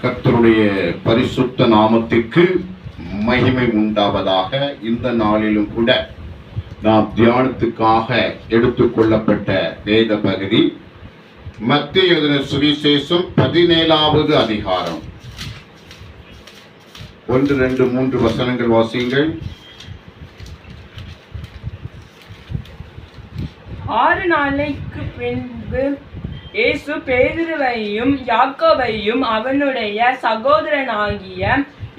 கர்த்தருடைய பரிசுத்த நாமத்திற்கு மகிமை உண்டாவதாக. இந்த நாளிலும் கூட நாம் தியானத்துக்காக எடுத்துக்கொள்ளப்பட்ட வேத பகுதி மத்தேயு எழுதின சுவிசேஷம் 17வது அதிகாரம் 1, 2, 3 வசனங்கள் வாசியுங்கள். 6 நாளைக்கு பின்பு இயேசு பேதுருவையும் யாக்கோபையும் அவனுடைய சகோதரனாகிய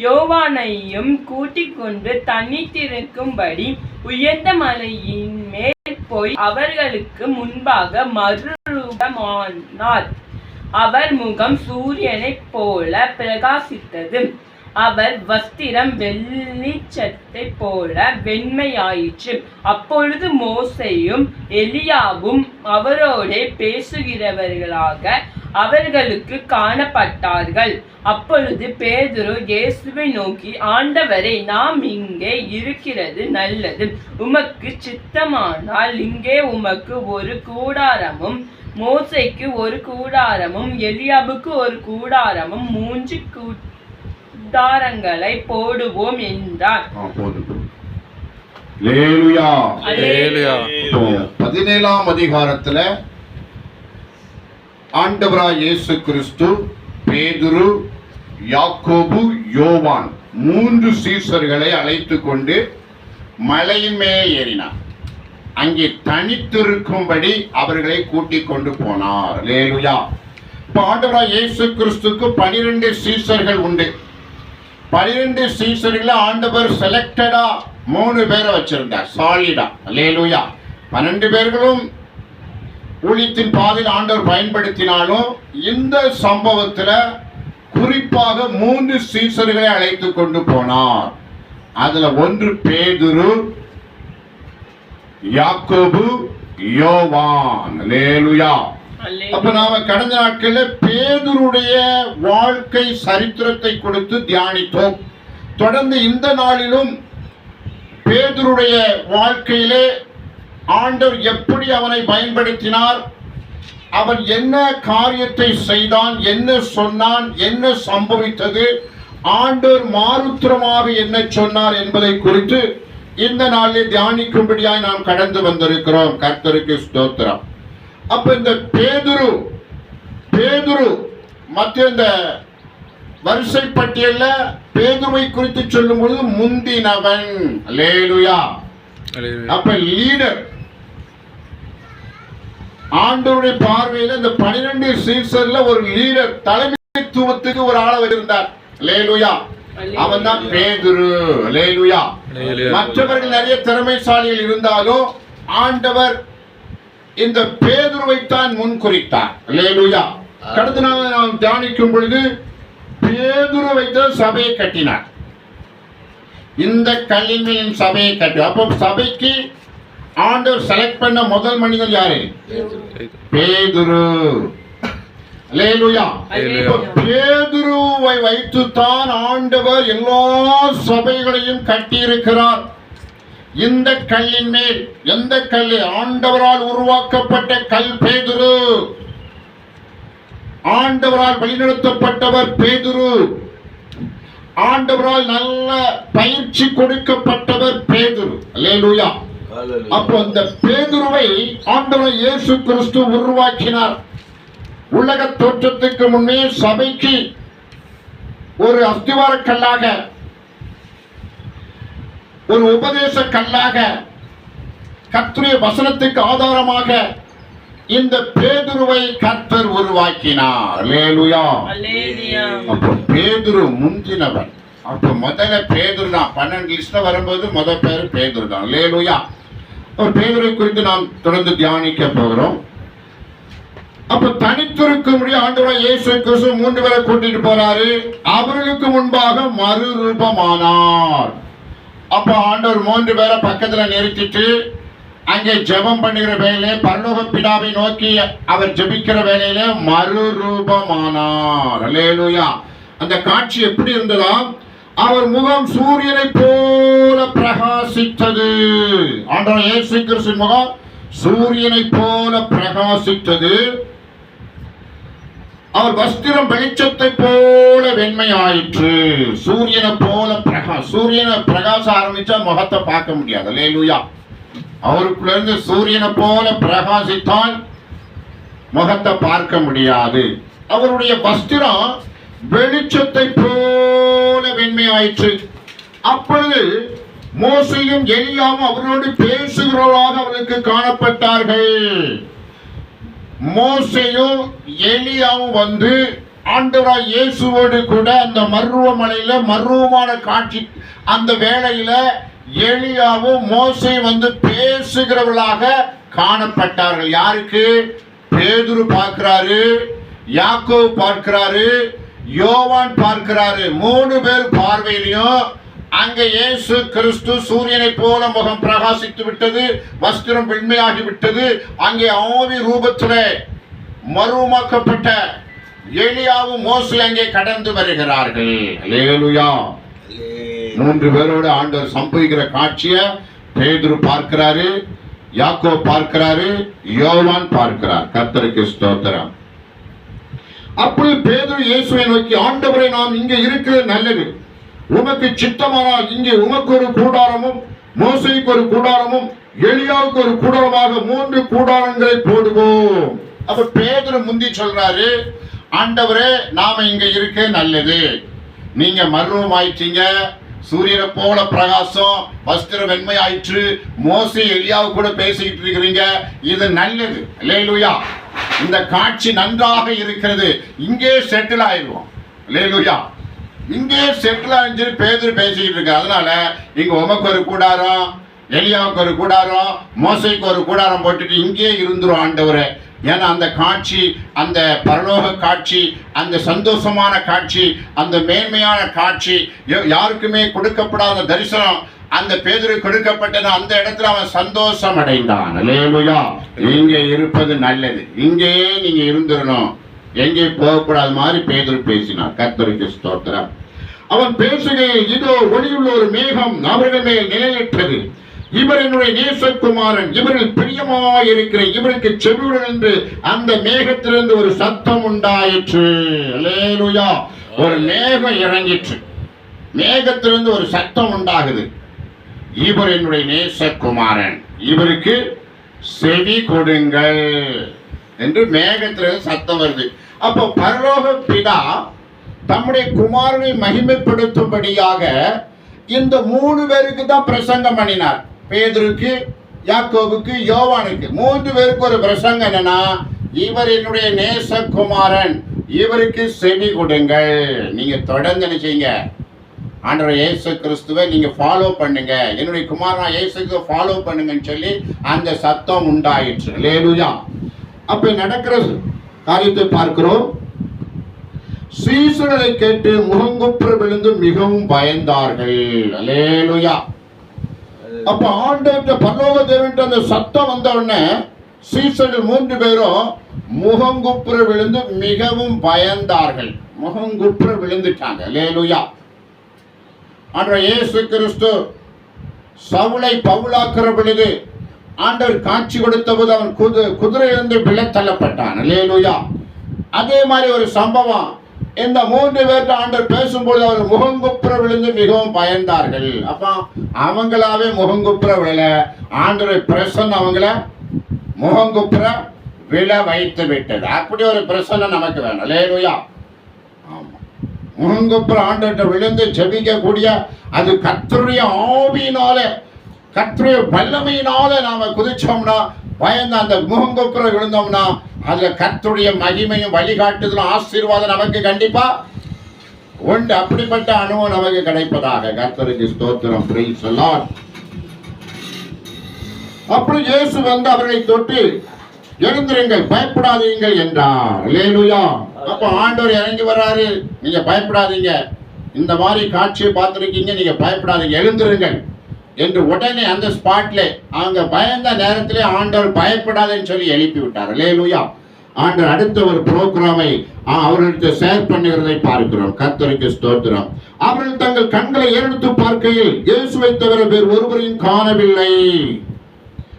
யோவானையும் கூட்டிக் கொண்டு தனித்திருக்கும்படி உயர்ந்த மலையின் மேல் போய் அவர்களுக்கு முன்பாக மறுரூபமானார். அவர் முகம் சூரியனைப் போல பிரகாசித்தது. அவர் வஸ்திரம் வெளிச்சத்தை போல வெண்மையாயிற்று. அப்பொழுது மோசேயும் எலியாவும் அவரோடே பேசுகிறவர்களாக அவர்களுக்கு காணப்பட்டார்கள். அப்பொழுது பேதுரு இயேசுவை நோக்கி, ஆண்டவரே, நாம் இங்கே இருக்கிறது நல்லது. உமக்கு சித்தமானால் இங்கே உமக்கு ஒரு கூடாரமும், மோசேக்கு ஒரு கூடாரமும், எலியாவுக்கு ஒரு கூடாரமும், 3 கூடாரங்களை போடுவோம் என்றார். 17ஆம் அதிகாரத்துல ஆண்டவராய் இயேசு கிறிஸ்து பேதுரு, யாக்கோபு, யோவான் 3 சீசர்களை அழைத்து கொண்டு மலையின் மேல் ஏறினார். அங்கே தனித்திருக்கும்படி அவர்களை கூட்டிக் கொண்டு போனார். அல்லேலூயா. இப்ப ஆண்டவராய் இயேசு கிறிஸ்துக்கு 12 சீசர்கள் உண்டு. 12 சீசர்களை ஆண்டவர் செலக்டடா 3 பேரை வச்சிருந்தார், சாலிடா. அல்லேலூயா. 12 பேர்களும் ஊழியத்தின் பாதையில் ஆண்டவர் பயன்படுத்தினாலும் இந்த சம்பவத்துல குறிப்பாக 3 சீசர்களை அழைத்து கொண்டு போனார். அதுல ஒன்று பேதுரு, யாக்கோபு, யோவான். அல்லேலூயா. அப்ப நாம கடந்த நாட்களில் பேதுருடைய வாழ்க்கை சரித்திரத்தை கொடுத்து தியானித்தோம். தொடர்ந்து இந்த நாளிலும் பேதுருடைய வாழ்க்கையிலே ஆண்டவர் எப்படி அவனை பயன்படுத்தினார், அவன் என்ன காரியத்தை செய்தான், என்ன சொன்னான், என்ன சம்பவித்தது, ஆண்டவர் மாருத்திரமாக என்ன சொன்னார் என்பதை குறித்து இந்த நாளில் தியானிக்கும்படியாய் நாம் கடந்து வந்திருக்கிறோம். கர்த்தருக்கு ஸ்தோத்திரம். அப்ப இந்த பேதுரு மற்ற இந்த வரிசை பட்டியல்ல பேதுருவை குறித்து சொல்லும் பொழுது முந்தினவன். அல்லேலூயா. அப்ப லீடர். ஆண்டவருடைய பார்வையில் இந்த 12 சீசர்ல ஒரு லீடர், தலைமைத்துவத்துக்கு ஒரு ஆளை இருந்தார். அல்லேலூயா. அவன் தான் பேதுரு. அல்லேலூயா. மற்றவர்கள் நிறைய திறமைசாலிகள் இருந்தாலும் ஆண்டவர் இந்த பேதுருவைத்தான் முன் குறித்தார். அல்லேலூயா. கடந்த நாள் நாம் தியானிக்கும் பொழுது பேதுரு வைத்த சபையை கட்டினார். இந்த கல்லின் சபையை கட்டி, அப்போ சபைக்கு ஆண்டவர் செலக்ட் பண்ண முதல் மனிதர் யாரு? பேதுரு. அல்லேலூயா. பேதுருவை வைத்துத்தான் ஆண்டவர் எல்லா சபைகளையும் கட்டி இருக்கிறார். இந்த கல்லின் மேல், எந்த கல்? ஆண்டவரால் உருவாக்கப்பட்ட கல் பேதுரு. ஆண்டவரால் வழிநடத்தப்பட்டவர் பேதுரு. ஆண்டவரால் நல்ல பயிற்சி கொடுக்கப்பட்டவர் பேதுரு. அல்லேலூயா. அப்போ அந்த பேதுருவை ஆண்டவர் இயேசு கிறிஸ்து உருவாக்கினார். உலக தோற்றத்துக்கு முன்னே சபைக்கு ஒரு அஸ்திவார கல்லாக, ஒரு உபதேச கல்லாக, கர்த்தருடைய வசனத்துக்கு ஆதாரமாக இந்த பேதுருவை கர்த்தர் உருவாக்கினார். அல்லேலூயா. அப்போ பேதுரு முந்தினவன். அப்ப முதல்ல பேதுரு தான். 12 லிஸ்ட்ல வரும்போது முதல் பேரு பேதுரு தான். அல்லேலூயா. பேதுரை குறித்து நாம் தொடர்ந்து தியானிக்க போகிறோம். அப்ப தனித்திருக்கும் ஆண்டவராய் இயேசு கிறிஸ்து 3 பேரை கூட்டிட்டு போறாரு. அவர்களுக்கு முன்பாக மறுரூபமானார். அப்ப ஆண்டவர் 3 பேரை பக்கத்துல நிறுத்திட்டு அங்கே ஜெபம் பண்ணுகிற வேலையிலே, பரலோக பிதாவை நோக்கி அவர் ஜெபிக்கிற வேலையிலே மறுரூபமானார். அல்லேலூயா. அந்த காட்சி எப்படி இருந்ததா? அவர் முகம் சூரியனை போல பிரகாசித்தது. ஆண்டவர் இயேசு கிறிஸ்து முகம் சூரியனை போல பிரகாசித்தது. அவர் வஸ்திரம் வெளிச்சத்தை போல வெண்மையாயிற்று. சூரியனை போல சூரியனை பிரகாசம் ஆரம்பிச்சா முகத்தை பார்க்க முடியாது. அல்லேலூயா. அவருக்குள்ள இருந்து சூரியனை போல பிரகாசித்தால் முகத்தை பார்க்க முடியாது. அவருடைய வஸ்திரம் வெளிச்சத்தை போல வெண்மையாயிற்று. அப்பொழுது மோசேயும் எலியாவும் அவரோடு பேசுகிறவர்களாக அவர்களுக்கு காணப்பட்டார்கள். மோசேயும் எலியாவும் வந்து ஆண்டவராய் இயேசுவோடு கூட அந்த மர்வமலையில மர்வமான காட்சி அந்த வேளையில எலியாவும் மோசே வந்து பேசுகிறவர்களாக காணப்பட்டார்கள். யாருக்கு? பேதுரு பார்க்கிறாரு, யாக்கோபு பார்க்கிறாரு, யோவான் பார்க்கிறாரு. 3 பேர் பார்வையிலையும் அங்க இயேசு கிறிஸ்து சூரியனை போல முகம் பிரகாசித்து விட்டது, வஸ்திரம் வெண்மையாகி விட்டது. அங்கே ஆவி ரூபத்திலே மறுமாக்கப்பட்ட எலியாவும் மோசே அங்கே கடந்து வருகிறார்கள். அல்லேலூயா. 3 பேரோடு ஆண்டவர் சம்பவிக்கிற காட்சியை பேதுரு பார்க்கிறாரு, யாக்கோபு பார்க்கிறாரு, யோவான் பார்க்கிறார். கர்த்தருக்கு ஸ்தோத்திரம். அப்பொழுது பேதுரு இயேசுவை நோக்கி, ஆண்டவரே, நாம் இங்கே இருக்கிறது நல்லது. உமக்கு சித்தமானால் இங்கே உமக்கு ஒரு கூடாரமும் மோசேக்கு ஒரு கூடாரமும் எலியாவுக்கு ஒரு கூடாரமாக 3 கூடாரங்களை போடுவோம். அப்ப பேதுரு முந்தி சொல்றாரு, ஆண்டவரே, நாம இங்க இருக்க நல்லது. நீங்க மர்வம் ஆயிட்டீங்க, சூரியனை போல பிரகாசம், வஸ்திரம் வெண்மை ஆயிற்று, மோசே எலியாவு கூட பேசிக்கிட்டு இருக்கிறீங்க, இது நல்லது. அல்லேலூயா. இந்த காட்சி நன்றாக இருக்கிறது, இங்கே செட்டில் ஆயிடுவோம். அல்லேலூயா. இங்கே செட்டில் ஆயிடுச்சு பேதுரு பேசிக்கிட்டு இருக்க. அதனால இங்க உமக்கு ஒரு கூடாரம், எலியாவுக்கு ஒரு கூடாரம், மோசைக்கு ஒரு கூடாரம் போட்டுட்டு இங்கே இருந்துரும் ஆண்டவரே. ஏன்னா அந்த காட்சி, அந்த பரலோக காட்சி, அந்த சந்தோஷமான காட்சி, அந்த மேன்மையான காட்சி, யாருக்குமே கொடுக்கப்படாத தரிசனம் அந்த பேதுரு கொடுக்கப்பட்டது. அந்த இடத்துல அவன் சந்தோஷம் அடைந்தான். அல்லேலூயா. இங்கே இருப்பது நல்லது, இங்கே நீங்க இருந்துடணும், எங்கே போகக்கூடாது மாதிரி பேதுரு பேசினான். கர்த்தருக்கு ஸ்தோத்திரம். அவன் பேசுகையில் இதோ ஒளியுள்ள ஒரு மேகம் அவர்கள் மேல் நிழலிட்டது. இவர் என்னுடைய நேசகுமாரன், இவரில் பிரியமாயிருக்கிற, இவருக்கு செவியுடன் என்று அந்த மேகத்திலிருந்து ஒரு சத்தம் உண்டாயிற்று. அல்லேலூயா. ஒரு மேகம் இறங்கிற்று, மேகத்திலிருந்து ஒரு சத்தம் உண்டாகுது. இவர் என்னுடைய நேசகுமாரன், இவருக்கு செவி கொடுங்கள் என்று மேகத்திலிருந்து சத்தம் வருது. அப்போ பரலோக பிதா தம்முடைய குமாரனை மகிமைப்படுத்தும்படியாக இந்த 3 பேருக்கு தான் பிரசங்கம் பண்ணினார். பேதுருக்கு, யாக்கோபுக்கு, யோவானுக்கு 3 பேருக்கு ஒரு பிரசங்கம். என்னன்னா, இவர் என்னுடைய நேசகுமாரன், இவருக்கு செவி கொடுங்கள். நீங்க தொடர்ந்து நினைச்சீங்க, ஆண்டவர் இயேசு கிறிஸ்துவை நீங்க ஃபாலோ பண்ணுங்க, என்னுடைய குமாரனா இயேசுக்கு ஃபாலோ பண்ணுங்கன்னு சொல்லி அந்த சத்தம் உண்டாயிற்று. அல்லேலூயா. அப்ப நடக்கிற காரியத்தை பார்க்கிறோம். சீசர்களை கேட்டு முகங்குப்புற விழுந்து மிகவும் பயந்தார்கள். அல்லேலூயா. அப்ப ஆண்டவர்கிட்ட பரலோக தேவன்கிட்ட அந்த சத்தம் வந்த உடனே சீசர்கள் 3 பேரும் முகங்குப்புற விழுந்து மிகவும் பயந்தார்கள். முகங்குப்புற விழுந்துட்டாங்க. அல்லேலூயா. ஆண்டவர் இயேசு கிறிஸ்து சவுலை பவுலாக்குற பொழுது ஆண்டவர் காட்சி கொடுத்த போது அவன் குதிரையிலிருந்து விழத்தள்ளப்பட்டான். அல்லேலூயா. அதே மாதிரி ஒரு சம்பவம் இந்த 3 பேர்கிட்ட ஆண்டவர் பேசும்போது அவர் முகங்குப்புற விழுந்து மிகவும் பயந்தார்கள். அப்ப அவங்களாவே முகங்குப்புற விழல, ஆண்டவர் பிரசன்னம் அவங்கள முகங்குப்புற விழ வைத்து விட்டது. அப்படி ஒரு பிரசன்னம் நமக்கு வேணும். அல்லேலூயா. ஆமா, முகங்குப்புற ஆண்டவர்கிட்ட விழுந்து ஜெபிக்க கூடிய, அது கர்த்தருடைய ஆவியினால, கர்த்தருடைய வல்லமையினால நாம குதிச்சோம்னா, பயந்து அந்த முகங்குப்புற விழுந்தோம்னா, அதுல கர்த்தருடைய மகிமையும் வழிகாட்டுதலும் ஆசீர்வாதம் நமக்கு கண்டிப்பா உண்டு. அப்படிப்பட்ட அனுபவம் நமக்கு கிடைப்பதாக. கர்த்தருக்கு ஸ்தோத்திரம். Praise the Lord. அப்படி இயேசு வந்து அவர்களை தொட்டு, எழுந்திருங்கள், பயப்படாதீங்கள் என்றார். அல்லேலூயா. அப்ப ஆண்டவர் இறங்கி வர்றாரு, நீங்க பயப்படாதீங்க, இந்த மாதிரி காட்சியை பார்த்திருக்கீங்க, நீங்க பயப்படாதீங்க, எழுந்திருங்கள் என்று உடனே அந்த ஸ்பாட்ல அவங்க பயந்த நேரத்திலே ஆண்டவர் பயப்படாதேன்னு சொல்லி எழுப்பி விட்டார். அல்லேலூயா. ஆண்டவர் அடுத்த ஒரு புரோகிராமை அவர்களுக்கு ஷேர் பண்ணுகிறதை பார்க்கிறோம். கர்த்தருக்கு ஸ்தோத்திரம். அவர்கள் தங்கள் கண்களை ஏறெடுத்து பார்க்கையில் இயேசுவை தவிர வேறு ஒருவரையும் காணவில்லை.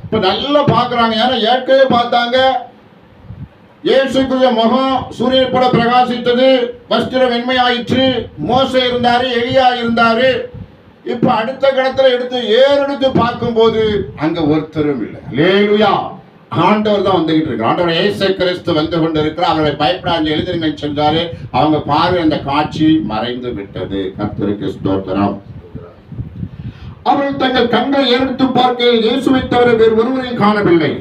இப்ப நல்லா பார்க்கறாங்க. யாரும் ஏற்கனவே பார்த்தாங்க, இயேசுக்குரிய முகம் சூரியன் போல பிரகாசித்தது, வஸ்திரம் வெண்மையாயிற்று. மோசே இருந்தாரு, எலியா இருந்தாரு. இப்ப அடுத்த கடத்துல எடுத்து பார்க்கும்போது அங்க ஒருத்தரும் இல்லை. அல்லேலூயா. ஆண்டவர் தான் வந்துகிட்டு இருக்கு. ஆண்டவர் இயேசு கிறிஸ்து வந்து கொண்டு இருக்கிறார். அவர்களை பயப்படாது எழுதிருங்கள் சென்றாரு. அவங்க பார்வை அந்த காட்சி மறைந்து விட்டது. கர்த்தருக்கு ஸ்தோத்திரம். அவர்கள் தங்கள் கண்களை ஏறெடுத்து பார்க்கையில் இயேசுவை தவிர வேறு ஒருவரையும் காணவில்லை.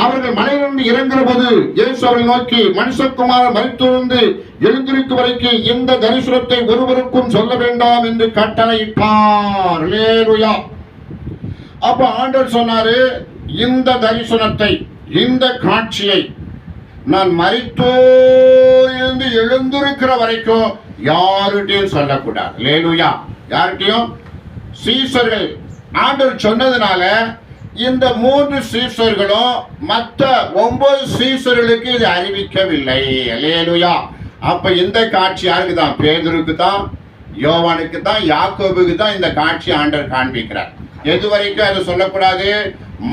அவர்கள் மலையிலிருந்து இறங்குற போது இயேசு அவரை நோக்கி, மனுஷகுமாரன் மரித்திருந்து எழுந்திருக்கும் வரைக்கும் இந்த தரிசனத்தை ஒருவருக்கும் சொல்ல வேண்டாம் என்று கட்டளையிட்டார். அல்லேலூயா. அப்ப ஆண்டவர் சொன்னாரு, இந்த தரிசனத்தை, இந்த காட்சியை நான் மரித்தோரிலிருந்து எழுந்திருக்கிற வரைக்கும் யாருகிட்டையும் சொல்லக்கூடாது. அல்லேலூயா. யார்கிட்டையும்? சீசர்கள். ஆண்டவர் சொன்னதுனால இந்த 3 சீசர்களும் மற்ற 9 சீசர்களுக்கு இது அறிவிக்கவில்லை. அல்லேலூயா. அப்ப இந்த காட்சி யாருக்கு தான்? பேதுருக்கு தான், யோவானுக்கு தான், யாக்கோபுக்கு தான் இந்த காட்சி ஆண்டவர் காண்பிக்கிறார். எது வரைக்கும் அதை சொல்லக்கூடாது?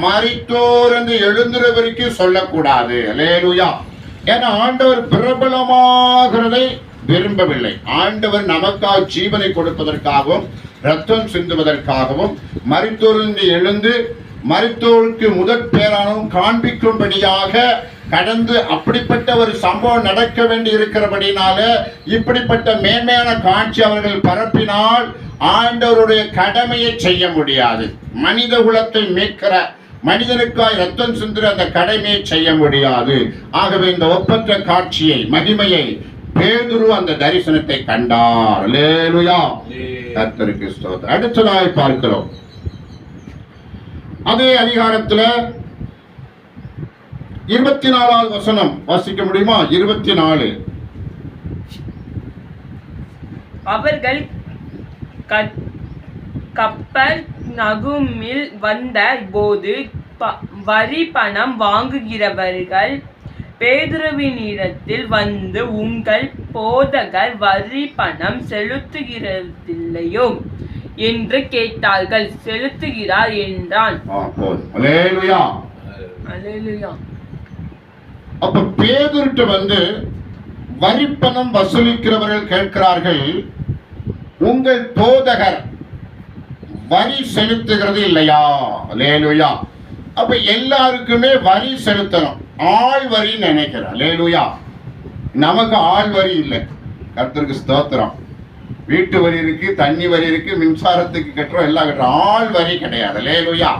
மரித்தோர் என்று எழுந்துற வரைக்கும் சொல்லக்கூடாது. அல்லேலூயா. ஏன்னா ஆண்டவர் பிரபலமாகிறதை விரும்பவில்லை. ஆண்டவர் நமக்காக ஜீவனை கொடுப்பதற்காகவும் ரத்தம் சிந்துவதற்காகவும் மரித்தோரிலிருந்து எழுந்து மரித்தோருக்கு முதற் பேரானும் காண்பிக்கும்படியாக கடந்து அப்படிப்பட்ட ஒரு சம்பவம் நடக்க வேண்டி இருக்கிறபடினால இப்படிப்பட்ட மேன்மையான காட்சி அவர்கள் பரப்பினால் ஆண்டவருடைய கடமையை செய்ய முடியாது. மனித குலத்தை மீட்கிற, மனிதனுக்காய் ரத்தம் சிந்துற அந்த கடமையை செய்ய முடியாது. ஆகவே இந்த ஒப்பற்ற காட்சியை, மகிமையை பேதுரு அந்த தரிசனத்தை கண்டார். அல்லேலூயா. கர்த்தருக்கு ஸ்தோத்திரம். அடுத்ததாக பார்க்கிறோம், அதே அதிகாரத்துல 24வது வசனம் வாசிக்க முடியுமா? 24. அவர்கள் கப்பர் நகுமில் வந்த போது வரி பணம் வாங்குகிறவர்கள் பேதுருவினிடத்தில் வந்து, உங்கள் போதகர் வரி பணம் செலுத்துகிறதில்லையோ என்று கேட்டார்கள். செலுத்துகிறார் என்றான். அல்லேலூயா. அல்லேலூயா. அப்ப பேதுருட்ட வந்து வரி பணம் வசூலிக்கிறவர்கள் கேட்கிறார்கள், உங்கள் போதகர் வரி செலுத்துகிறது இல்லையா? அல்லேலூயா. அப்ப எல்லாருக்குமே வரி செலுத்தணும். ஆள் வரி நினைக்கிறேன். அல்லேலூயா. நமக்கு ஆள் வரி இல்லை. கர்த்தருக்கு ஸ்தோத்திரம். வீட்டு வரி இருக்கு, தண்ணி வரி இருக்கு, மின்சாரத்துக்கு கட்டுறோம், எல்லாம் கட்டுறோம். ஆள் வரி கிடையாது. அல்லேலூயா.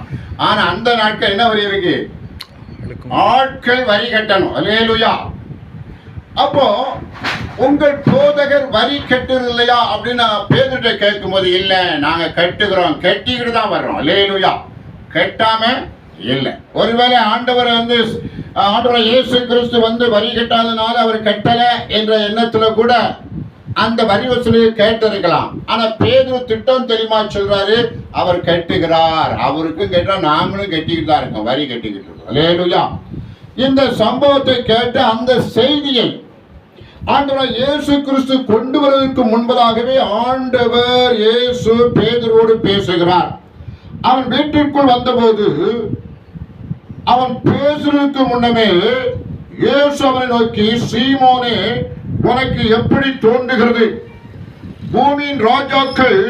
ஆனா அந்த நாட்கள் என்ன வரி இருக்கு? ஆட்கள் வரி கட்டணும். அல்லேலூயா. அப்போ உங்கள் போதகர் வரி கட்டுறது இல்லையா அப்படின்னு பேதுருட்ட கேட்கும் போது, இல்ல நாங்க கட்டுகிறோம், கட்டிக்கிட்டு தான் வர்றோம். அல்லேலூயா. கட்டாம இல்லை. ஒருவேளை ஆண்டவர் வந்து ஆண்டவர் இயேசு கிறிஸ்து வந்து வரி கட்டாதனால அவர் கட்டல என்ற எண்ணத்துல கூட அந்த வரி வசூலியை கேட்டிருக்கலாம். ஆனா பேதுரு திட்டம் தெரியுமா சொல்றாரு, அவர் கட்டுகிறார். அவருக்கும் கேட்டா நாங்களும் கட்டிக்கிட்டு தான் இருக்கோம், வரி கட்டிக்கிட்டு இருக்கோம். அல்லேலூயா. இந்த சம்பவத்தை கேட்டு அந்த செய்தியை ஆண்டவர் இயேசு கிறிஸ்து கொண்டு வருவதற்கு முன்பதாகவே ஆண்டவர் இயேசு பேதுருவோடு பேசுகிறார். அவன் வீட்டிற்குள் வந்தபோது அவன் பேசுறதுக்கு முன்னமே இயேசு அவனை நோக்கி, சீமோனே, உனக்கு எப்படி தோன்றுகிறது? பூமியின் ராஜாக்கள்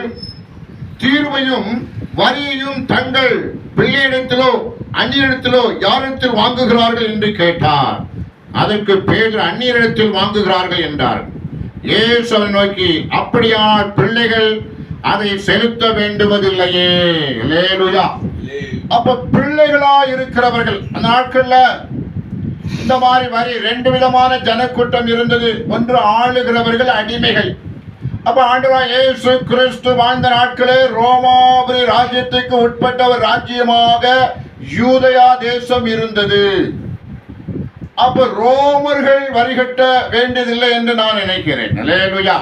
தீர்வையும் வரியையும் தங்கள் பிள்ளையிடத்திலோ அந்நியரிடத்திலோ யாரிடத்தில் வாங்குகிறார்கள் என்று கேட்டார். அதற்கு பேதுரு, அந்நியரிடத்தில் வாங்குகிறார்கள் என்றார். இயேசு அவனை நோக்கி, அப்படியானால் பிள்ளைகள் அதை செலுத்த வேண்டுவதில்லையே. அல்லேலூயா. அப்ப பிள்ளைகளா இருக்கிறவர்கள் அந்த நாட்கள்ல இந்த மாதிரி வரி 2 விதமான ஜனக்கூட்டம் இருந்தது. ஒன்று ஆளுகிறவர்கள், அடிமைகள். அப்ப ஆண்டவர் இயேசு கிறிஸ்து வாழ்ந்த நாட்களே ரோமாபுரி ராஜ்யத்துக்கு உட்பட்ட ஒரு ராஜ்யமாக யூதயா தேசம் இருந்தது. அப்ப ரோமர்கள் வரி கட்ட வேண்டியதில்லை என்று நான் நினைக்கிறேன். அல்லேலூயா.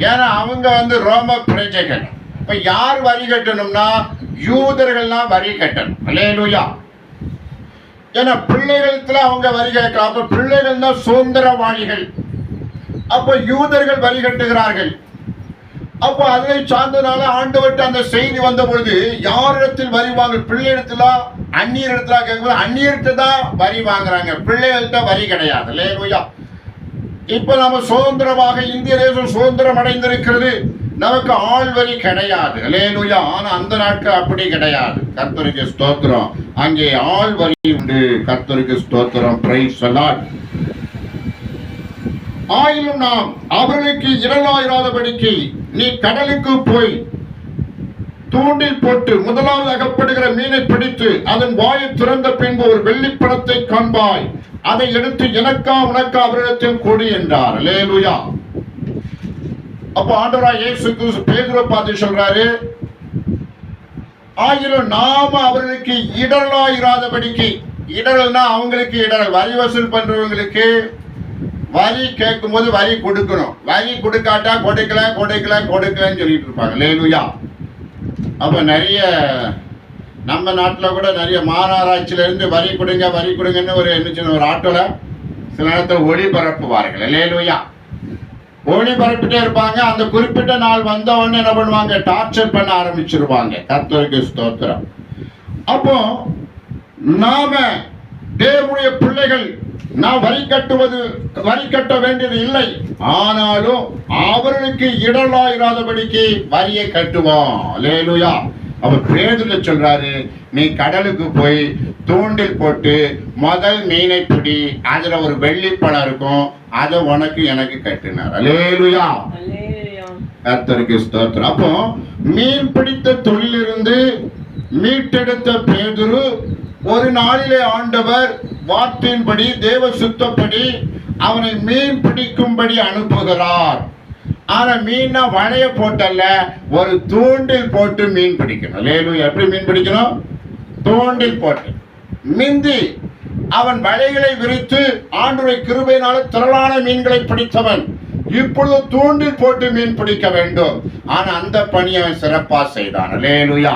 ஏன்னா அவங்க வந்து ரோம பிரஜைகள். இப்ப யார் வரி கட்டணும்னா யூதர்கள்லாம் வரி கட்டணும். அல்லேலூயா. ஏன்னா பிள்ளைகளுக்கு அவங்க வரி கேட்கலாம். அப்ப பிள்ளைகள் தான் சுதந்திரவாளிகள். அப்ப யூதர்கள் வரி கட்டுகிறார்கள். அப்போ அதை சார்ந்தனால ஆண்டவர்கிட்ட அந்த செய்தி வந்த பொழுது யாரிடத்தில் வரி வாங்க, பிள்ளையிடத்துல அந்நியர் இடத்துல கேட்கும்போது அந்நியர்கிட்ட தான் வரி வாங்குறாங்க, பிள்ளைகள்கிட்ட வரி கிடையாது. அல்லேலூயா. இப்ப நாம சுதந்திரமாக இந்திய தேசம் சுதந்திரம் அடைந்திருக்கிறது, நமக்கு ஆள் வரி கிடையாது. அல்லேலூயா. ஆனா அந்த நாட்கள் அப்படி கிடையாது. கர்த்தருக்கு ஸ்தோத்திரம். அங்கே ஆள் வரி உண்டு. கர்த்தருக்கு ஸ்தோத்திரம். Praise the Lord. ஆயிலும் நாம் அவர்களுக்கு இடலாயிராதபடிக்கு நீ கடலுக்கு போய் தூண்டில் போட்டு முதலாவது அகப்படுகிற மீனை பிடித்து அதன் வாயை திறந்த பின்பு ஒரு வெள்ளிப்பணத்தை காண்பாய், அதை எடுத்து எனக்கா உனக்கா அவரிடத்தில் கொடு என்றார். அல்லேலூயா. அப்போ ஆண்டவராய் இயேசு கிறிஸ்து பேதுருவை பார்த்து சொல்றாரு, ஆயிலும் நாம அவர்களுக்கு இடலாயிராதபடிக்கு. இடரல்னா அவங்களுக்கு இடரல், வரி வசூல் பண்றவங்களுக்கு வரி கேட்கும் போது வரி கொடுக்கணும், வரி கொடுக்காட்டா கொடுக்கலன்னு சொல்லிட்டு இருப்பாங்க. அல்லேலூயா. அப்ப நிறைய நம்ம நாட்டில் கூட நிறைய மாநகராட்சியில இருந்து வரி கொடுங்கன்னு ஒரு ஒரு ஆட்டோல சில நேரத்தில் ஒளிபரப்புவார்கள். அல்லேலூயா. ஒளிபரப்பிட்டே இருப்பாங்க. அந்த குறிப்பிட்ட நாள் வந்த உடனே என்ன பண்ணுவாங்க, டார்ச்சர் பண்ண ஆரம்பிச்சிருவாங்க. கர்த்தருக்கு ஸ்தோத்திரம். அப்போ நாம தேவனுடைய பிள்ளைகள் நாம் வரி கட்ட வேண்டியது இல்லை, ஆனாலும் அவர்களுக்கு இடலாயிராதபடிக்கு வரியை கட்டுவோம். அல்லேலூயா. அவர் பேதுரு சொல்றாரு, நீ கடலுக்கு போய் தூண்டில் போட்டு முதல் மீனை பிடி, அதுல ஒரு வெள்ளிப்பழம் இருக்கும், அதை உனக்கு எனக்கு கட்டினார். அல்லேலூயா. கர்த்தருக்கு ஸ்தோத்திரம். அப்போ மீன் பிடித்த தொழிலிருந்து மீட்டெடுத்த பேதுரு ஒரு நாளிலே ஆண்டவர் வார்த்தையின்படி தேவ சுத்தப்படி அவனை மீன் பிடிக்கும்படி அனுப்புகிறார். ஆனா மீனா வலைய போட்டல்ல, ஒரு தூண்டில் போட்டு மீன் பிடிக்கணும். அல்லேலூயா. எப்படி மீன் பிடிக்கணும்? தூண்டில் போட்டு மிந்தி அவன் வலைகளை விரித்து ஆண்டவருடைய கிருபையினால திரளான மீன்களை பிடித்தவன் இப்பொழுது தூண்டில் போட்டு மீன் பிடிக்க வேண்டும். ஆனா அந்த பணி அவன் சிறப்பா செய்தான். அல்லேலூயா.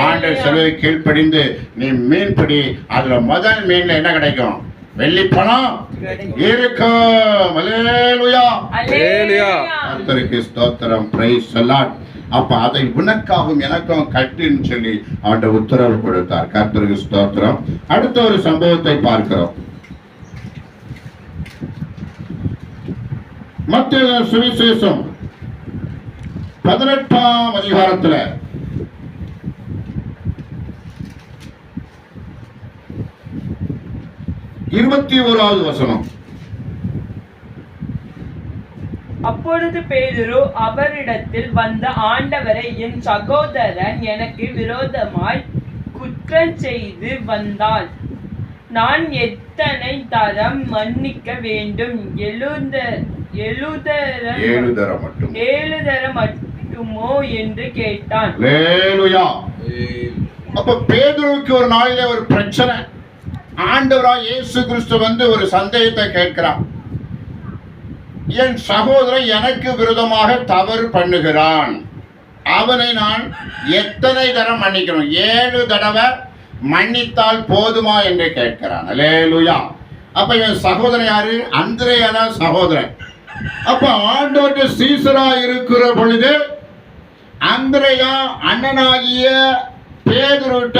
ஆண்டவர் சொல்வதை கீழ்ப்படிந்து நீ மீன் பிடி, அதுல முதல் மீன்ல என்ன கிடைக்கும்? வெள்ளிப்பணம் இருக்கும். அல்லேலூயா. கர்த்தருக்கு ஸ்தோத்திரம். Praise the Lord. அப்ப அதை உனக்காகவும் எனக்கும் கட்டுன்னு சொல்லி அவன் உத்தரவு கொடுத்தார். கர்த்தருக்கு ஸ்தோத்திரம். அடுத்த ஒரு சம்பவத்தை பார்க்கிறோம். மத்தேயு சுவிசேஷம் 18ஆம் அதிகாரத்துல 21வது வசனம். அப்பொழுது பேதுரு அவரிடத்தில் வந்த ஆண்டவரை, என் சகோதரன் எனக்கு விரோதமாய் குற்றம் செய்து வந்தால் நான் எத்தனை தரம் மன்னிக்க வேண்டும்? 7 தரம் மட்டுமோ என்று கேட்டான். அல்லேலூயா. அப்ப பேதுருவுக்கு ஒரு நாளிலே ஒரு பிரச்சனை. ஆண்டவராய் இயேசு கிறிஸ்து வந்து ஒரு சந்தேகத்தை கேட்கிறான். என் சகோதரன் எனக்கு விரோதமாக தவறு பண்ணுகிறான், அவனை நான் எத்தனை தரம் மன்னிக்கணும்? 7 தடவை மன்னித்தால் போதுமா என்று கேட்கிறான். அல்லேலூயா. அப்ப இவன் சகோதரன் யாரு? அந்திரேயான சகோதரன். அப்ப ஆண்டவருடைய சீசரா இருக்கிற பொழுது அந்திரேயா அண்ணனாகிய பேதுருவிட்ட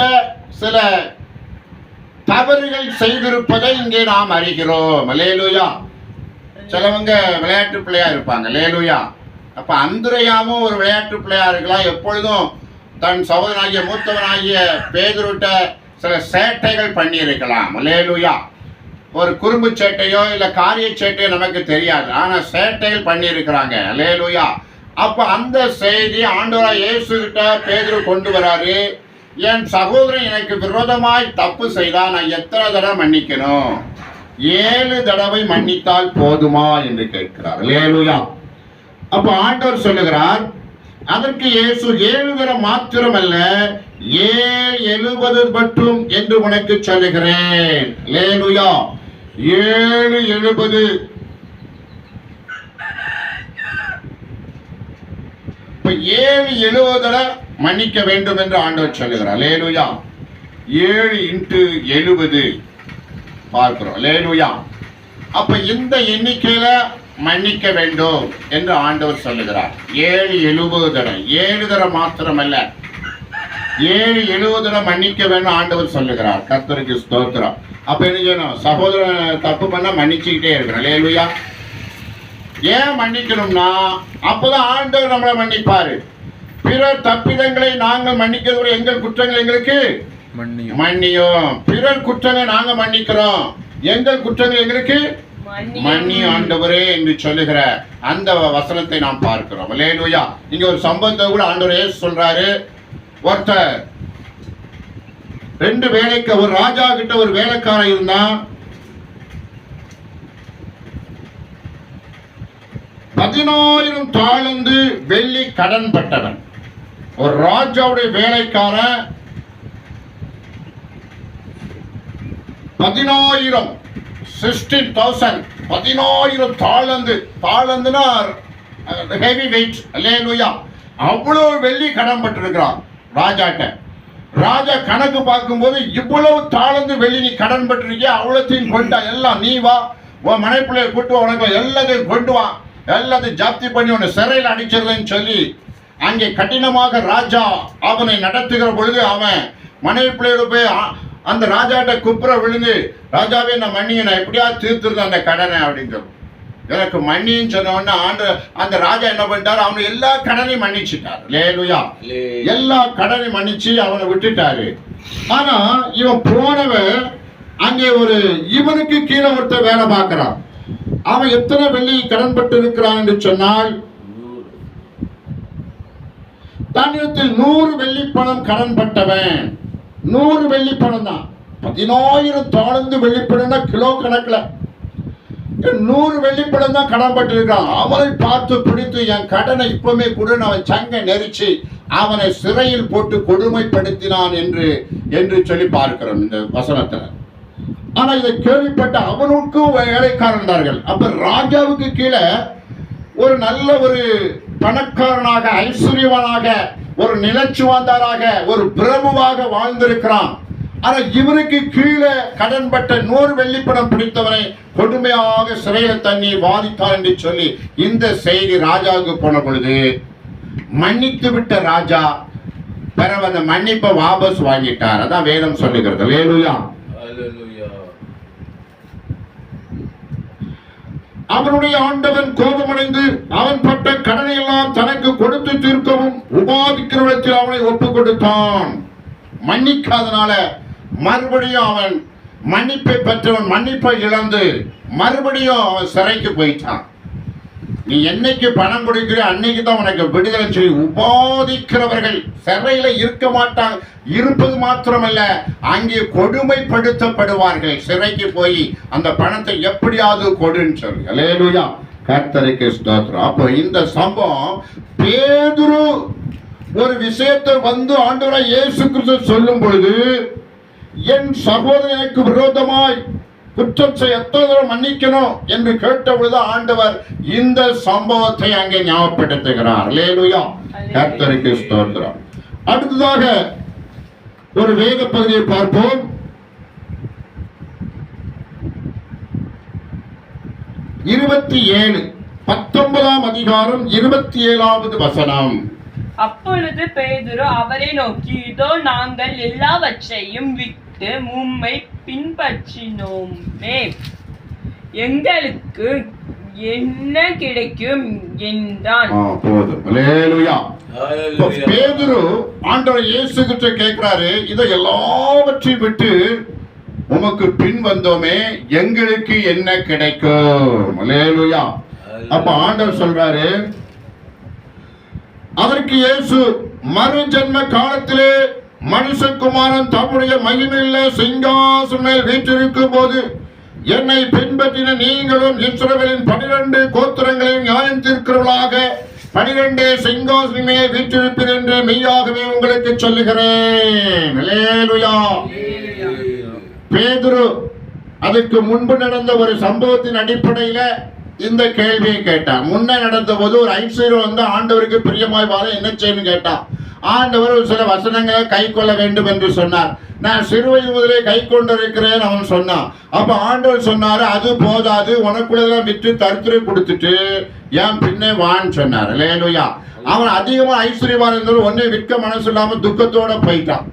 சில தவறுகள் செய்திருப்பதை இங்கே நாம் அறிகிறோம். அல்லேலூயா. சிலவங்க விளையாட்டு பிள்ளையா இருப்பாங்க. அல்லேலூயா. அப்ப அந்திரேயாவும் ஒரு விளையாட்டு பிள்ளையா இருக்கலாம். எப்பொழுதும் தன் சகோதரனாகிய மூத்தவனாகிய பேதுருவிட்ட சில சேட்டைகள் பண்ணி இருக்கலாம். அல்லேலூயா. ஒரு குறும்பு சேட்டையோ இல்ல காரிய சேட்டையோ நமக்கு தெரியாது, ஆனா சேட்டைகள் பண்ணி இருக்கிறாங்க. அல்லேலூயா. அப்ப அந்த செய்தி ஆண்டவராய் இயேசு கிட்ட பேதுரு கொண்டு வராரு. என் சகோதரன் எனக்கு விரோதமாய் தப்பு செய்தா நான் எத்தனை தடவை மன்னிக்கணும்? 7 தடவை மன்னித்தால் போதுமா என்று கேட்கிறார். அல்லேலூயா. அப்ப ஆண்டவர் சொல்லுகிறார், அதற்கு இயேசு 7 தடவை மாத்திரம் அல்ல 70 மட்டும் என்று உனக்கு சொல்லுகிறேன். அல்லேலூயா. 7 70 தடவை மன்னிக்க வேண்டும் என்று ஆண்டவர் சொல்லுகிறார். அல்லேலூயா. 7 × 70 பார்க்கிறோம். அல்லேலூயா. அப்ப இந்த எண்ணிக்கையில மன்னிக்க வேண்டும் என்று ஆண்டவர் சொல்லுகிறார். 7-70 தடவை, 7 தடவை மாத்திரமல்ல, 7-70 தடவை மன்னிக்க வேண்டும் ஆண்டவர் சொல்லுகிறார். கர்த்தருக்கு ஸ்தோத்திரம். அப்ப என்ன செய்யணும்? சகோதரன் தப்பு பண்ணா மன்னிச்சுக்கிட்டே இருக்கணும். அல்லேலூயா. ஏன் மன்னிக்கணும்னா அப்பதான் ஆண்டவர் நம்மளை மன்னிப்பாரு. பிறர் தப்பிதங்களை நாங்கள் மன்னிக்கிறதோட எங்கள் குற்றங்கள் எங்களுக்கு மன்னியும். பிறர் குற்றங்களை நாங்க மன்னிக்கிறோம், எங்கள் குற்றங்கள் எங்களுக்கு மன்னியும் ஆண்டவரே என்று சொல்லுகிற அந்த வசனத்தை நாம் பார்க்கிறோம். அல்லேலூயா. இங்க ஒரு சம்பவத்தை கூட ஆண்டவரே சொல்றாரு. ஒருத்தர் 2 வேலைக்கு, ஒரு ராஜா கிட்ட ஒரு வேலைக்காரன் இருந்தான். 10,000 தாலந்து வெள்ளி கடன் பட்டவன். ஒரு ராஜாவுடைய வேலைக்காரன் 10,000 16,000 10,000 தாளந்துனா ஹெவி வெயிட். அல்லேலூயா. அவ்வளவு வெள்ளி கடன் பட்டிருக்கிறான் ராஜாட்ட. ராஜா கணக்கு பார்க்கும்போது இவ்வளவு தாளந்து வெள்ளி நீ கடன் பட்டிருக்கிய, அவ்வளோத்தையும் கொண்டா, எல்லாம் நீ வா, உன் மனைப்பிள்ளைய கூட்டு உனக்கு எல்லாத்தையும் கொண்டு வா, எல்லாத்தையும் ஜப்தி பண்ணி உன்னை சிறையில் அடிச்சிருந்தேன்னு சொல்லி அங்கே கடினமாக ராஜா அவனை நடத்துகிற பொழுது அவன் மனைவி பிள்ளையோட போய் அந்த ராஜாட்ட குப்புற விழுந்து, ராஜாவே நான் மன்னியை நான் எப்படியாவது தீர்த்துருந்தேன் அந்த கடனை அப்படின்னு சொல்லு, எனக்கு மன்னின்னு சொன்ன உடனே அந்த ராஜா என்ன பண்ணிட்டாரு? அவனு எல்லா கடனையும் மன்னிச்சுட்டாரு. அல்லேலூயா. எல்லா கடனையும் மன்னிச்சு அவனை விட்டுட்டாரு. ஆனா இவன் போனவன் அங்கே ஒரு இவனுக்கு கீழே ஒருத்தர் வேலை பார்க்கிறான். அவன் எத்தனை வெள்ளி கடன் பட்டு இருக்கிறான் என்று சொன்னால், தன்னிடத்தில் 100 வெள்ளி பணம் கடன் பட்டவன். 100 வெள்ளி பணம் தான். 10,000 தாளந்து வெள்ளிப்பணம்னா கிலோ கணக்குல 100 வெள்ளிப்பணம் தான் கடன் பட்டு இருக்கான். அவனை பார்த்து பிடித்து என் கடனை இப்பவுமே கூட அவன் சங்க நெரிச்சு அவனை சிறையில் போட்டு கொடுமைப்படுத்தினான் என்று சொல்லி பார்க்கிறோம் இந்த வசனத்துல. ஆனா இதை கேள்விப்பட்ட அவனுக்கும் வேலைக்காரன் இருந்தார்கள். அப்ப ராஜாவுக்கு கீழே ஒரு நல்ல ஒரு பணக்காரனாக, ஐஸ்வர்யவானாக, ஒரு நிலச்சுவாந்தாராக, ஒரு பிரபுவாக வாழ்ந்திருக்கிறான். ஆனா இவருக்கு கீழே கடன்பட்ட 100 வெள்ளிப்பணம் பிடித்தவனை கொடுமையாக சிறையில தண்ணி வாதித்தார் என்று சொல்லி இந்த செய்தி ராஜாவுக்கு போன பொழுது மன்னித்து விட்ட ராஜா பிறகு அந்த மன்னிப்பை வாபஸ் வாங்கிட்டார். அதான் வேதம் சொல்லுகிறது. அல்லேலூயா. அவனுடைய ஆண்டவன் கோபமடைந்து அவன் பட்ட கடனை எல்லாம் தனக்கு கொடுத்து தீர்க்கவும் உபாதிக்கிறவனத்தில் அவனை ஒப்பு கொடுத்தான். மன்னிக்காதனால மறுபடியும் அவன் மன்னிப்பை பெற்றவன் மன்னிப்பை இழந்து மறுபடியும் அவன் சிறைக்கு போயிட்டான். நீ என்னைக்கு பணம் கொடுக்கிற அன்னைக்கு தான் உனக்கு விடுதலை சொல்லி உபாதிக்கிறவர்கள் சிறையில இருக்க மாட்டாங்க. இருப்பது மாத்திரமல்ல, அங்கே கொடுமைப்படுத்தப்படுவார்கள். சிறைக்கு போய் அந்த பணத்தை எப்படியாவது கொடுன்னு சொல்லி. அல்லேலூயா. கர்த்தருக்கு ஸ்தோத்திரம். அப்போ இந்த சம்பவம் பேதுரு ஒரு விஷயத்தை வந்து ஆண்டவராய் இயேசு கிறிஸ்து சொல்லும் பொழுது, என் சகோதரனுக்கு விரோதமாய் குற்றம் செய்ய எத்தனை தடவை மன்னிக்கணும் என்று கேட்ட பொழுது ஆண்டவர் இந்த சம்பவத்தை அங்கே ஞாபகப்படுத்துகிறார். அல்லேலூயா. கர்த்தருக்கு ஸ்தோத்திரம். அடுத்ததாக ஒரு வேத பகுதியை பார்ப்போம். (27) 19ஆம் அதிகாரம் 27வது வசனம். அப்பொழுது பேதுரு அவரை நோக்கி, இதோ நாங்கள் எல்லாவற்றையும் விட்டு உம்மை பின்பற்றினோமே, எங்களுக்கு என்ன கிடைக்கும் என்றான். பேதுரு ஆண்டவர் இயேசு கிட்ட கேட்கிறாரு, இதை எல்லாவற்றையும் விட்டு உமக்கு பின் வந்தோமே, எங்களுக்கு என்ன கிடைக்கும்? அல்லேலூயா. அப்ப ஆண்டவர் சொல்றாரு, அதற்கு இயேசு, மறு ஜென்ம காலத்திலே மனுஷகுமாரன் தம்முடைய மகிமையுள்ள சிங்காசனம் மேல் வீற்றிருக்கும் போது என்னை பின்பற்றின நீங்களும் இஸ்ரவேலின் 12 கோத்திரங்களையும் நியாயம் தீர்க்கிறவர்களாக 12 சிங்காசனம் மேல் வீற்றிருப்பீர் என்று மெய்யாகவே உங்களுக்கு சொல்லுகிறேன். அல்லேலூயா. பேதுரு அதுக்கு முன்பு நடந்த ஒரு சம்பவத்தின் அடிப்படையில இந்த கேள்வியை கேட்டான். முன்ன நடந்த போது ஒரு ஐஸ்வர்யம் வந்து ஆண்டவருக்கு பிரியமாய் வாழ என்ன செய்யணும் கேட்டான். ஆண்டவர் ஒரு சில வசனங்களை கை கொள்ள வேண்டும் என்று சொன்னார். நான் சிறுவயது முதலே கை கொண்டிருக்கிறேன் அவன் சொன்னான். அப்ப ஆண்டவர் சொன்னாரு, அது போதாது, உனக்குள்ளதெல்லாம் விற்று தரித்திரை கொடுத்துட்டு ஏன் பின்னே வான்னு சொன்னார். அல்லேலூயா. அவன் அதிகமா ஐஸ்வர்யவான் இருந்தாலும் ஒன்னே விற்க மனசு இல்லாம துக்கத்தோட போயிட்டான்.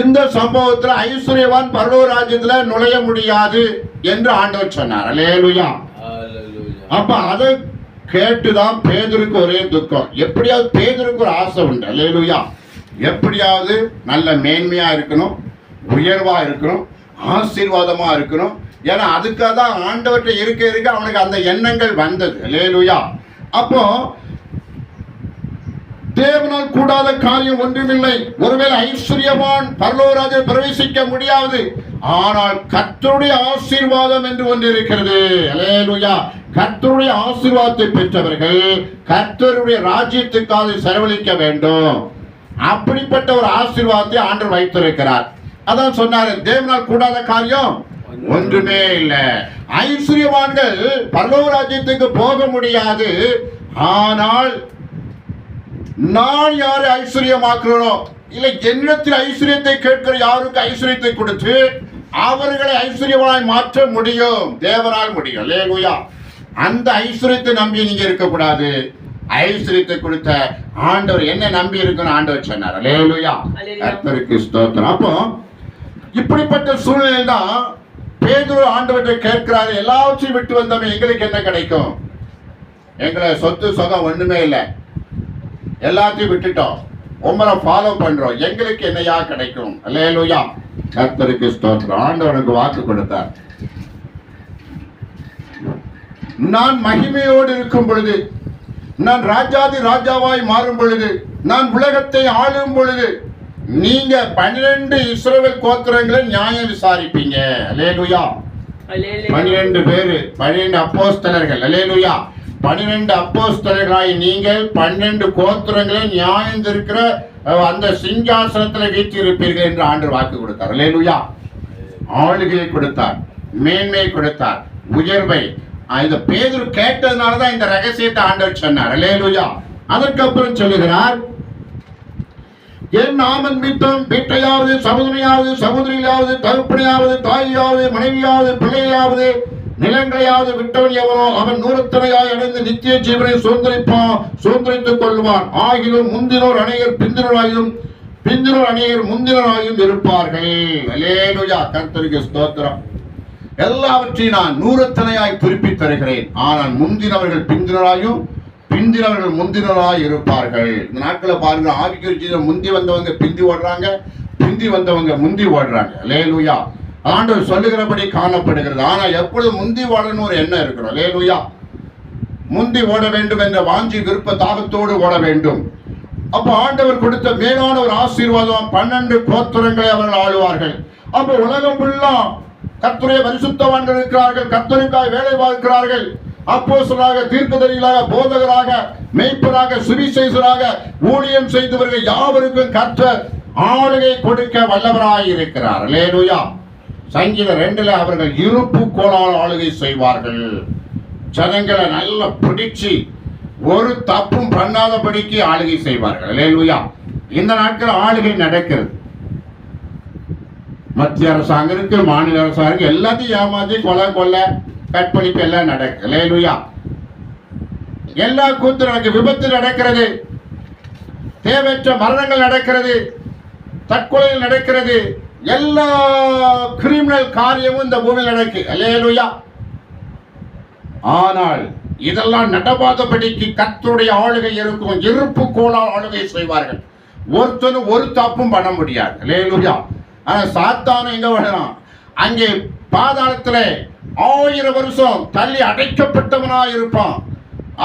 இந்த சம்பவத்துல ஐஸ்வர்யவான் பரலோக ராஜ்யத்துல நுழைய முடியாது என்று ஆண்டவர் சொன்னார். அல்லேலூயா. அப்ப அதை கேட்டுதான் பேதுருக்கு ஒரே துக்கம். எப்படியாவது பேதுருக்கு ஒரு ஆசை உண்டு. அல்லேலூயா. எப்படியாவது நல்ல மேன்மையா இருக்கணும், உயர்வா இருக்கணும், ஆசீர்வாதமா இருக்கணும். ஏன்னா அதுக்காக தான் ஆண்டவர்கிட்ட இருக்க அவனுக்கு அந்த எண்ணங்கள் வந்தது. அல்லேலூயா. அப்போ தேவனால் கூடாத காரியம் ஒன்றுமில்லை. ஒருவேளை ஐஸ்வர்யவான் பரலோகராஜ்யத்தில் பிரவேசிக்க முடியாது, ஆனால் கர்த்தருடைய ஆசீர்வாதம் என்று ஒன்று இருக்கிறது. அல்லேலூயா. கர்த்தருடைய ஆசீர்வாதத்தை பெற்றவர்கள் கர்த்தருடைய ராஜ்யத்துக்காக செலவழிக்க வேண்டும். அப்படிப்பட்ட ஒரு ஆசீர்வாதத்தை ஆண்டவர் வைத்திருக்கிறார். அதான் சொன்னாரு, தேவனால் கூடாத காரியம் ஒன்றுமே இல்லை. ஐஸ்வர்யவான்கள் பரலோக ராஜ்யத்துக்கு போக முடியாது, ஆனால் நான் யாரை ஐஸ்வர்யமாக்குறனோ இல்லை என்னிடத்தில் ஐஸ்வர்யத்தை கேட்கிற யாருக்கு ஐஸ்வர்யத்தை கொடுத்து அவர்களை ஐஸ்வர்யவானாய் மாற்ற முடியும். தேவனால் முடியும். அல்லேலூயா. அந்த ஐஸ்வர்யத்தை நம்பி நீங்க இருக்கக்கூடாது. ஐஸ்வர்யத்தை கொடுத்த ஆண்டவர் என்ன நம்பி இருக்கணும் ஆண்டவர் சொன்னார். அல்லேலூயா. கர்த்தருக்கு ஸ்தோத்திரம். அப்போ இப்படிப்பட்ட சூழ்நிலை தான் பேதுரு ஆண்டவரை கேட்கிறாரு, எல்லாவற்றையும் விட்டு வந்தவன் எங்களுக்கு என்ன கிடைக்கும்? எங்களை சொத்து சொகம் ஒண்ணுமே இல்லை, எல்லாத்தையும் விட்டுட்டோம், உங்களை ஃபாலோ பண்றோம், எங்களுக்கு என்னையா கிடைக்கும்? அல்லேலூயா. கர்த்தருக்கு ஸ்தோத்திரம். ஆண்டவனுக்கு வாக்கு கொடுத்தார், நான் மகிமையோடு இருக்கும் பொழுது, நான் ராஜாதி ராஜாவாய் மாறும் பொழுது, நான் உலகத்தை ஆளும் பொழுது நீங்க 12 இஸ்ரவேல் கோத்திரங்களை நியாயம் விசாரிப்பீங்க. அல்லேலூயா. 12 பேரு, 12 அப்போஸ்தலர்கள். அல்லேலூயா. 12 அப்போஸ்தலர்களாய் நீங்கள் 12 கோத்திரங்களை நியாயம் இருக்கிற அந்த சிங்காசனத்தில் வீற்றிருப்பீர்கள் என்று ஆண்டவர் வாக்கு கொடுத்தார். அல்லேலூயா. ஆளுகையை கொடுத்தார், மேன்மையை கொடுத்தார், உயர்வை. இந்த பேதுரு கேட்டதுனாலதான் இந்த ரகசியத்தை ஆண்டவர் சொன்னார். அல்லேலூயா. அதற்கப்புறம் சொல்லுகிறார், என் நாமன் நிமித்தம் வீட்டையாவது சகோதரியாவது சகோதரியாவது தகப்பனையாவது தாயாவது மனைவியாவது பிள்ளையாவது நிலங்களையாவது விட்டவன் எவனோ அவன் 100 அடைந்து நித்திய ஜீவனை சுதந்திரித்துக் கொள்வான். ஆகிலும் முந்தினோர் அநேகர் பிந்தினராயும் பிந்தினோர் அநேகர் முந்தினராயும் இருப்பார்கள். அல்லேலூயா. கர்த்தருக்கு ஸ்தோத்திரம். எல்லாவற்றையும் நான் 100 திருப்பி தருகிறேன், ஆனால் முந்தினவர்கள் பிந்தினராயும் பிந்தினவர்கள் முந்தினராய் இருப்பார்கள். இந்த நாட்களை பாருங்க, ஆவிக்குரிய ஜீவன் முந்தி வந்தவங்க பிந்தி ஓடுறாங்க, பிந்தி வந்தவங்க முந்தி ஓடுறாங்க. அல்லேலூயா. ஆண்டவர் சொல்லுகிறபடி காணப்படுகிறது. ஆனா எப்பொழுது முந்தி ஓடணும் ஒரு எண்ணம் இருக்கணும். அல்லேலூயா. முந்தி ஓட வேண்டும் என்ற வாஞ்சி விருப்ப தாகத்தோடு ஓட வேண்டும். அப்ப ஆண்டவர் கொடுத்த மேலான ஒரு ஆசீர்வாதம், 12 கோத்திரங்களை அவர்கள் ஆளுவார்கள். அப்ப உலகம் ஃபுல்லா கர்த்தருடைய பரிசுத்தவான்கள் இருக்கிறார்கள், கர்த்தருக்காய் வேலை பார்க்கிறார்கள். அப்போஸ்தலராக, தீர்க்கதரிசிகளாக, போதகராக, மேய்ப்பராக, சுவிசேஷராக ஊழியம் செய்தவர்கள் யாவருக்கும் கர்த்தர் ஆளுகை கொடுக்க வல்லவராய் இருக்கிறார். அல்லேலூயா. சங்கீதம் 2 அவர்கள் இருப்பு கோலால் ஆளுகை செய்வார்கள். ஜனங்களை நல்லா பிடிச்சு ஒரு தப்பும் பண்ணாதபடிக்கு ஆளுகை செய்வார்கள். அல்லேலூயா. இந்த நாட்கள் ஆளுகை நடக்கிறது. மத்திய அரசாங்கம் இருக்கு, மாநில அரசாங்கம் எல்லாத்தையும் ஏமாத்தி கொலை கற்பழிப்பு எல்லாம் நடக்குது. அல்லேலூயா. எல்லா கூத்து நடக்கு, விபத்து நடக்கிறது, தேவையற்ற மரணங்கள் நடக்கிறது, தற்கொலைகள் நடக்கிறது, எல்லா கிரிமினல் காரியமும் இந்த பூமியில் நடக்கு. அல்லேலூயா. ஆனால் இதெல்லாம் நடவாதபடிக்கு கர்த்தருடைய ஆளுகை இருக்கும். இருப்பு கோலால் ஆளுகை செய்வார்கள். ஒருத்தனும் ஒரு தப்பும் பண்ண முடியாது. அல்லேலூயா. ஆனா சாத்தானும் எங்க வரலாம்? அங்கே பாதாளத்திலே 1000 வருஷம் தள்ளி அடைக்கப்பட்டவனாய் இருப்பான்.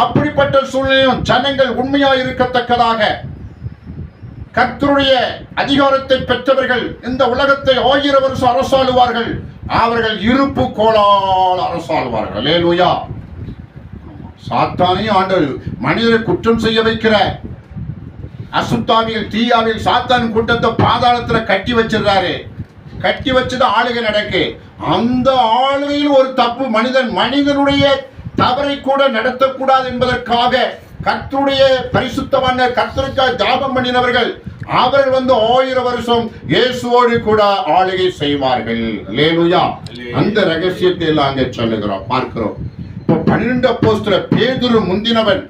அப்படிப்பட்ட சூழ்நிலையும் ஜனங்கள் உண்மையாய் இருக்கத்தக்கதாக கர்த்தருடைய அதிகாரத்தை பெற்றவர்கள் இந்த உலகத்தை 1000 வருஷம் அரசாளுவார்கள். அவர்கள் இருப்பு கோலால் அரசாளுவார்கள். அல்லேலூயா. சாத்தானையும் ஆண்டவர் மனிதரை குற்றம் செய்ய வைக்கிற அசுத்தாவியில் தீயாவில் சாத்தான் கூட்டத்தை பாதாளத்துல கட்டி வச்சிருக்காரு. கட்டி வச்சது ஆளுகை நடக்கு. அந்த ஆளுகையில் ஒரு தப்பு மனிதனுடைய தவறை கூட நடத்தக்கூடாது என்பதற்காக கர்த்தருடைய பரிசுத்தவான்கள், கர்த்தருக்காக ஜாபம் பண்ணினவர்கள் அவர்கள் 1000 வருஷம் இயேசுவோடு கூட ஆளுகை செய்வார்கள். அல்லேலூயா. அந்த ரகசியத்தை எல்லாம் அங்கே சொல்லுகிறோம், பார்க்கிறோம். இப்போ 12 அப்போஸ்தலர் பேதுரு முந்தினவன்.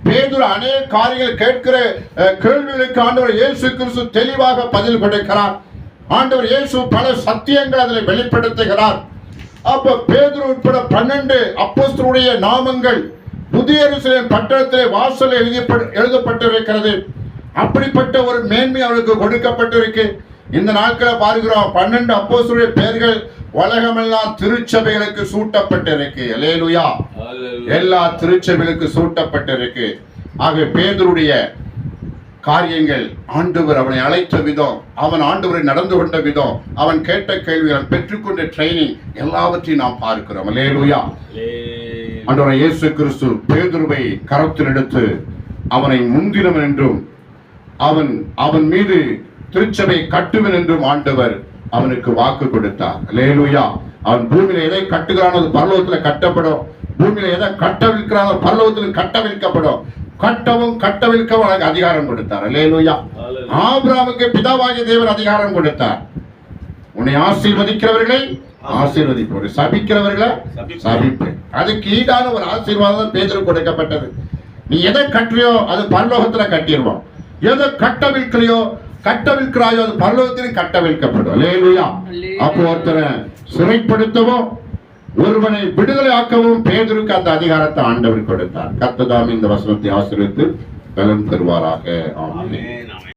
பேதுரு அநேக காரியங்கள் கேட்கிற கேள்விகளுக்கு ஆண்டவர் இயேசு கிறிஸ்து தெளிவாக பதில் கொடுக்கிறார். ஆண்டவர் இயேசு பல சத்தியங்கள் அதில் வெளிப்படுத்துகிறார். அப்ப பேதுரு உட்பட 12 அப்போஸ்தலருடைய நாமங்கள் புதிய எருசலேம் பட்டணத்திலே வாசல் எழுதப்பட்டிருக்கிறது. அப்படிப்பட்ட ஒரு மேன்மை அவருக்கு கொடுக்கப்பட்டிருக்கு. இந்த நாட்களை பார்க்கிறோம், 12 அப்போஸ்தலருடைய பெயர்கள் உலகமெல்லாம் திருச்சபைகளுக்கு சூட்டப்பட்டிருக்கு. அல்லேலூயா. எல்லா திருச்சபைகளுக்கு சூட்டப்பட்டிருக்கு. ஆக பேதுருடைய காரியங்கள், ஆண்டவர் அவனை அழைத்த விதம், அவன் ஆண்டவரை நடந்து கொண்ட விதம், அவன் கேட்ட கேள்விகள், பெற்றுக்கொண்ட ட்ரைனிங் எல்லாவற்றையும் நாம் பார்க்கிறோம். அல்லேலூயா. ஆண்டவர் இயேசு கிறிஸ்து பேதுருவை கரத்தில் எடுத்து அவனை முந்தினவன் என்றும் அவன் மீது திருச்சபை கட்டுவன் என்றும் ஆண்டவர் அவனுக்கு வாக்கு கொடுத்தார். அல்லேலூயா. அவன் பூமியில எதை கட்டுகிறானோ அது பரலோகத்தில் கட்டப்படும். பூமியில எதை கட்டவிழ்க்கிறானோ பரலோகத்தில் கட்டவிழ்க்கப்படும். கட்டவும் கட்டவிழ்க்கவும் அவனுக்கு அதிகாரம் கொடுத்தார். அல்லேலூயா. ஆபிரகாமுக்கு பிதாவாகிய தேவன் அதிகாரம் கொடுத்தார். உன்னை ஆசீர்வதிக்கிறவர்களை ஆசீர்வதிப்பவர், சபிக்கிறவர்களை சபிப்பேன். அதுக்கு ஈடான ஒரு ஆசீர்வாதம் பேதுருக்கு கொடுக்கப்பட்டது. நீ எதை கட்டுறியோ அது பரலோகத்துல கட்டிடுவோம். எதை கட்டவிழ்க்கிறையோ அது பரலோகத்திலும் கட்டவிழ்க்கப்படும். அல்லேலூயா. அப்போ ஒருத்தரை சிறைப்படுத்தவும் ஒருவனை விடுதலை ஆக்கவும் பேதுருக்கு அந்த அதிகாரத்தை ஆண்டவர் கொடுத்தார். கர்த்தர் தாமே இந்த வசனத்தை ஆசீர்வதித்து பலன் தருவாராக. ஆமென்.